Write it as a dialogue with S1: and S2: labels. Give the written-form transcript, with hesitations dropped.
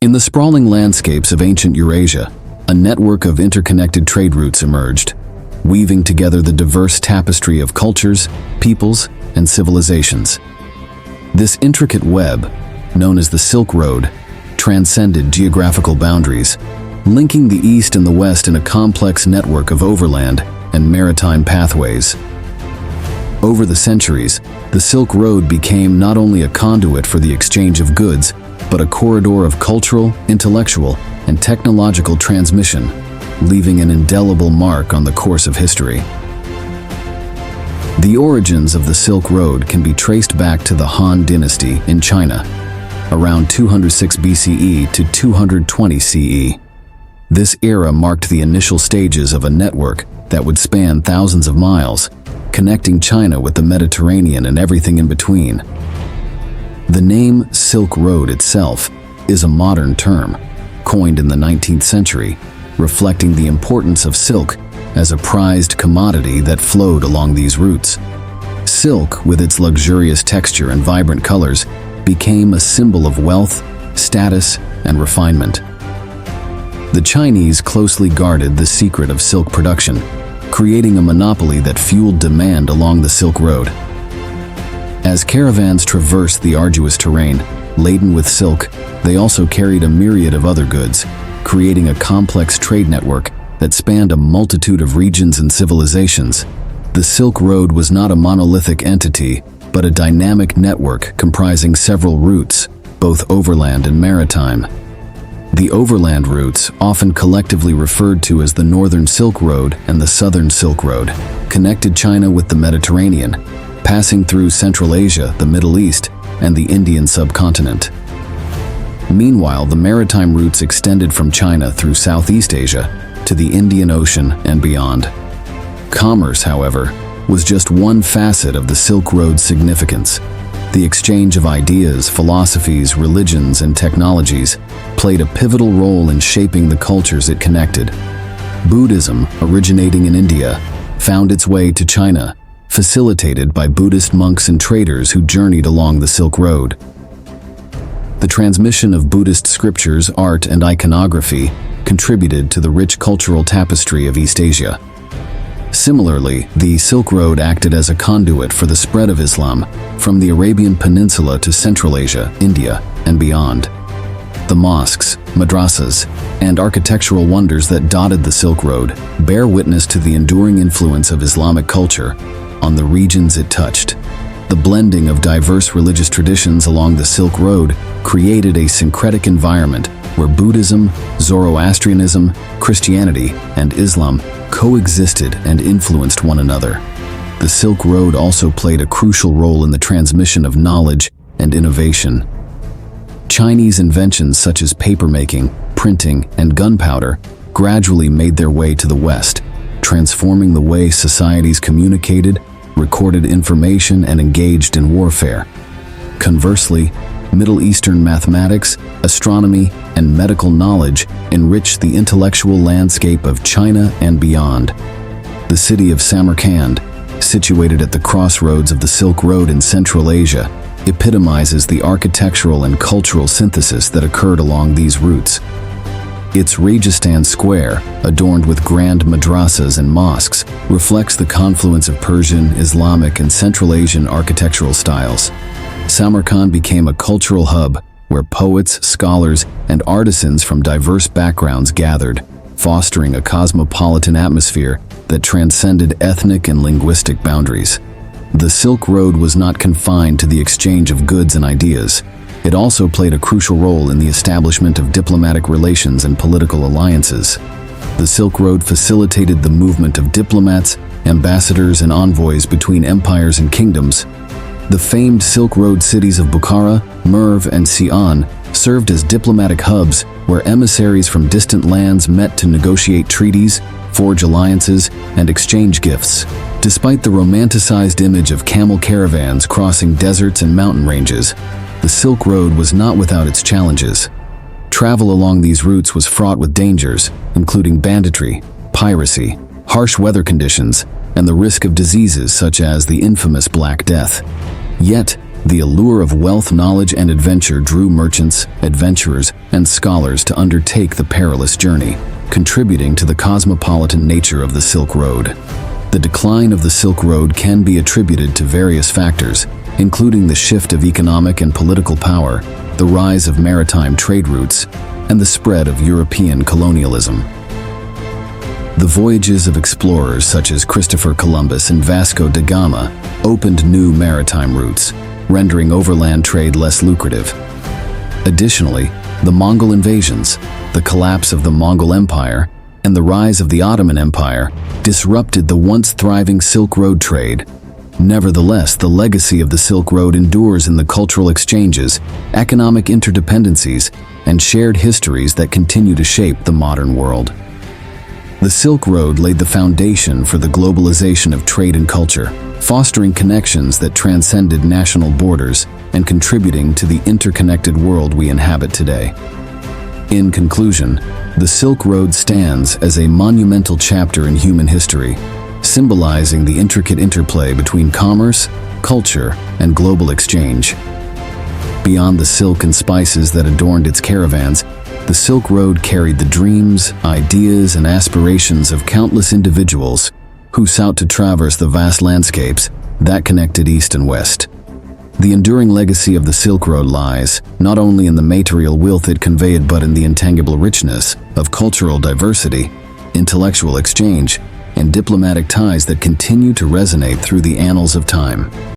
S1: In the sprawling landscapes of ancient Eurasia, a network of interconnected trade routes emerged, weaving together the diverse tapestry of cultures, peoples, and civilizations. This intricate web, known as the Silk Road, transcended geographical boundaries, linking the East and the West in a complex network of overland and maritime pathways. Over the centuries, the Silk Road became not only a conduit for the exchange of goods, but a corridor of cultural, intellectual, and technological transmission, leaving an indelible mark on the course of history. The origins of the Silk Road can be traced back to the Han Dynasty in China, around 206 BCE to 220 CE. This era marked the initial stages of a network that would span thousands of miles, connecting China with the Mediterranean and everything in between. The name Silk Road itself is a modern term, coined in the 19th century, reflecting the importance of silk as a prized commodity that flowed along these routes. Silk, with its luxurious texture and vibrant colors, became a symbol of wealth, status, and refinement. The Chinese closely guarded the secret of silk production, creating a monopoly that fueled demand along the Silk Road. As caravans traversed the arduous terrain, laden with silk, they also carried a myriad of other goods, creating a complex trade network that spanned a multitude of regions and civilizations. The Silk Road was not a monolithic entity, but a dynamic network comprising several routes, both overland and maritime. The overland routes, often collectively referred to as the Northern Silk Road and the Southern Silk Road, connected China with the Mediterranean, passing through Central Asia, the Middle East, and the Indian subcontinent. Meanwhile, the maritime routes extended from China through Southeast Asia to the Indian Ocean and beyond. Commerce, however, was just one facet of the Silk Road's significance. The exchange of ideas, philosophies, religions, and technologies played a pivotal role in shaping the cultures it connected. Buddhism, originating in India, found its way to China, facilitated by Buddhist monks and traders who journeyed along the Silk Road. The transmission of Buddhist scriptures, art, and iconography contributed to the rich cultural tapestry of East Asia. Similarly, the Silk Road acted as a conduit for the spread of Islam from the Arabian Peninsula to Central Asia, India, and beyond. The mosques, madrasas, and architectural wonders that dotted the Silk Road bear witness to the enduring influence of Islamic culture on the regions it touched. The blending of diverse religious traditions along the Silk Road created a syncretic environment where Buddhism, Zoroastrianism, Christianity, and Islam coexisted and influenced one another. The Silk Road also played a crucial role in the transmission of knowledge and innovation. Chinese inventions such as papermaking, printing, and gunpowder gradually made their way to the West, transforming the way societies communicated, recorded information, and engaged in warfare. Conversely, Middle Eastern mathematics, astronomy, and medical knowledge enriched the intellectual landscape of China and beyond. The city of Samarkand, situated at the crossroads of the Silk Road in Central Asia, epitomizes the architectural and cultural synthesis that occurred along these routes. Its Rajasthan Square, adorned with grand madrasas and mosques, reflects the confluence of Persian, Islamic, and Central Asian architectural styles. Samarkand became a cultural hub where poets, scholars, and artisans from diverse backgrounds gathered, fostering a cosmopolitan atmosphere that transcended ethnic and linguistic boundaries. The Silk Road was not confined to the exchange of goods and ideas. It also played a crucial role in the establishment of diplomatic relations and political alliances. The Silk Road facilitated the movement of diplomats, ambassadors, and envoys between empires and kingdoms. The famed Silk Road cities of Bukhara, Merv, and Xi'an served as diplomatic hubs where emissaries from distant lands met to negotiate treaties, forge alliances, and exchange gifts. Despite the romanticized image of camel caravans crossing deserts and mountain ranges, the Silk Road was not without its challenges. Travel along these routes was fraught with dangers, including banditry, piracy, harsh weather conditions, and the risk of diseases such as the infamous Black Death. Yet, The allure of wealth, knowledge, and adventure drew merchants, adventurers, and scholars to undertake the perilous journey, contributing to the cosmopolitan nature of the Silk Road. The decline of the Silk Road can be attributed to various factors, including the shift of economic and political power, the rise of maritime trade routes, and the spread of European colonialism. The voyages of explorers such as Christopher Columbus and Vasco da Gama opened new maritime routes, rendering overland trade less lucrative. Additionally, the Mongol invasions, the collapse of the Mongol Empire, and the rise of the Ottoman Empire disrupted the once thriving Silk Road trade. Nevertheless, the legacy of the Silk Road endures in the cultural exchanges, economic interdependencies, and shared histories that continue to shape the modern world. The Silk Road laid the foundation for the globalization of trade and culture, fostering connections that transcended national borders and contributing to the interconnected world we inhabit today. In conclusion, the Silk Road stands as a monumental chapter in human history, symbolizing the intricate interplay between commerce, culture, and global exchange. Beyond the silk and spices that adorned its caravans, the Silk Road carried the dreams, ideas, and aspirations of countless individuals who sought to traverse the vast landscapes that connected East and West. The enduring legacy of the Silk Road lies not only in the material wealth it conveyed but in the intangible richness of cultural diversity, intellectual exchange, and diplomatic ties that continue to resonate through the annals of time.